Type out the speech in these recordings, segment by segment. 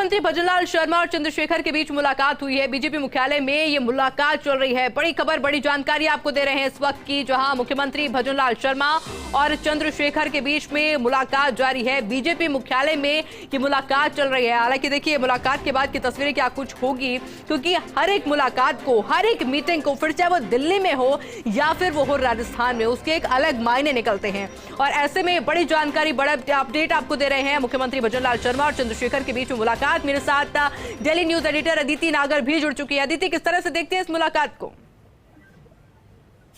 मुख्यमंत्री भजनलाल शर्मा और चंद्रशेखर के बीच मुलाकात हुई है। बीजेपी मुख्यालय में ये मुलाकात चल रही है। बड़ी खबर, बड़ी जानकारी आपको दे रहे हैं इस वक्त की, जहां मुख्यमंत्री भजनलाल शर्मा और चंद्रशेखर के बीच में मुलाकात जारी है। बीजेपी मुख्यालय में ये मुलाकात चल रही है। हालांकि देखिए, मुलाकात के बाद की तस्वीरें क्या कुछ होगी, क्योंकि हर एक मुलाकात को, हर एक मीटिंग को, फिर चाहे वो दिल्ली में हो या फिर वो हो राजस्थान में, उसके एक अलग मायने निकलते हैं। और ऐसे में बड़ी जानकारी, बड़ा अपडेट आपको दे रहे हैं मुख्यमंत्री भजनलाल शर्मा और चंद्रशेखर के बीच में मुलाकात। मेरे साथ डेली न्यूज एडिटर अदिति नागर भी जुड़ चुकी है। अदिति, किस तरह से देखते हैं इस मुलाकात को?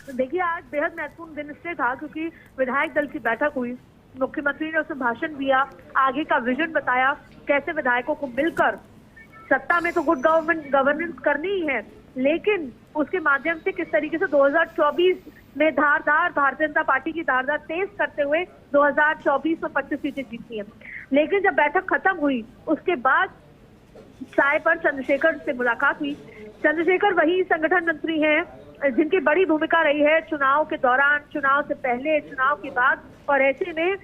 देखिए, आज बेहद महत्वपूर्ण दिन इसलिए था क्योंकि विधायक दल की बैठक हुई। मुख्यमंत्री ने उसमें भाषण दिया, आगे का विजन बताया, कैसे विधायकों को मिलकर सत्ता में तो गुड गवर्नेंस करनी ही है, लेकिन उसके माध्यम से किस तरीके से 2024 में धारदार भारतीय जनता पार्टी की धारदार तेज करते हुए 2024 में 25 सीटें जीती है। लेकिन जब बैठक खत्म हुई उसके बाद चाय पर चंद्रशेखर से मुलाकात हुई। चंद्रशेखर वही संगठन मंत्री हैं जिनकी बड़ी भूमिका रही है चुनाव के दौरान, चुनाव से पहले, चुनाव के बाद। और ऐसे में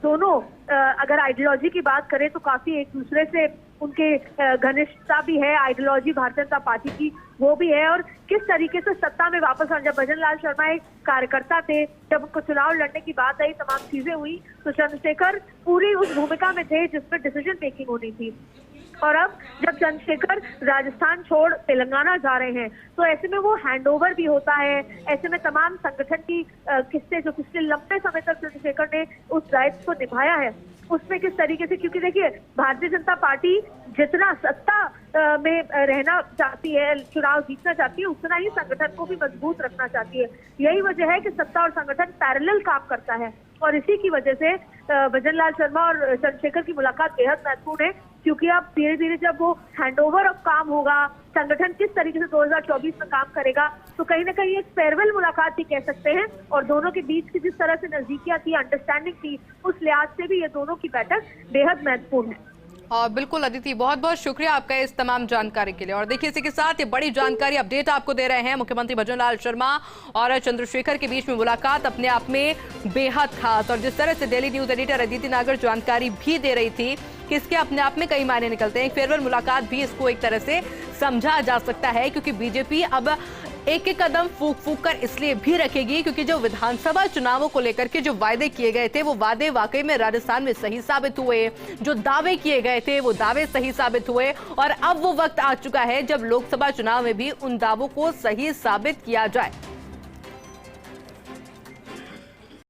दोनों अगर आइडियोलॉजी की बात करें तो काफी एक दूसरे से उनके घनिष्ठता भी है। आइडियोलॉजी भारतीय जनता पार्टी की वो भी है, और किस तरीके से सत्ता में वापस आने, जब भजनलाल शर्मा एक कार्यकर्ता थे, जब उनको चुनाव लड़ने की बात आई, तमाम चीजें हुई, तो चंद्रशेखर पूरी उस भूमिका में थे जिसमें डिसीजन मेकिंग होनी थी। और अब जब चंद्रशेखर राजस्थान छोड़ तेलंगाना जा रहे हैं तो ऐसे में वो हैंडओवर भी होता है। ऐसे में तमाम संगठन की किस्से जो पिछले लंबे समय तक चंद्रशेखर ने उस दायित्व को निभाया है, उसमें किस तरीके से, क्योंकि देखिए भारतीय जनता पार्टी जितना सत्ता में रहना चाहती है, चुनाव जीतना चाहती है, उतना ही संगठन को भी मजबूत रखना चाहती है। यही वजह है कि सत्ता और संगठन पैरेलल काम करता है, और इसी की वजह से भजनलाल शर्मा और चंद्रशेखर की मुलाकात बेहद महत्वपूर्ण है, क्योंकि अब धीरे धीरे जब वो हैंडओवर ऑफ काम होगा, संगठन किस तरीके से 2024 में काम करेगा, तो कहीं ना कहीं एक फेयरवेल मुलाकात भी कह सकते हैं। और दोनों के बीच की जिस तरह से नजदीकियां थी, अंडरस्टैंडिंग थी, उस लिहाज से भी ये दोनों की बैठक बेहद महत्वपूर्ण है। और बिल्कुल अदिति, बहुत बहुत शुक्रिया आपका इस तमाम जानकारी के लिए। और देखिए, इसी के साथ ये बड़ी जानकारी अपडेट आपको दे रहे हैं मुख्यमंत्री भजनलाल शर्मा और चंद्रशेखर के बीच में मुलाकात अपने आप में बेहद खास। और जिस तरह से डेली न्यूज एडिटर अदिति नागर जानकारी भी दे रही थी कि इसके अपने आप में कई मायने निकलते हैं। एक फेयरवेल मुलाकात भी इसको एक तरह से समझा जा सकता है, क्योंकि बीजेपी अब एक एक कदम फूक फूक कर इसलिए भी रखेगी क्योंकि जो विधानसभा चुनावों को लेकर के जो वादे किए गए थे, वो वादे वाकई में राजस्थान में सही साबित हुए। जो दावे किए गए थे वो दावे सही साबित हुए, और अब वो वक्त आ चुका है जब लोकसभा चुनाव में भी उन दावों को सही साबित किया जाए।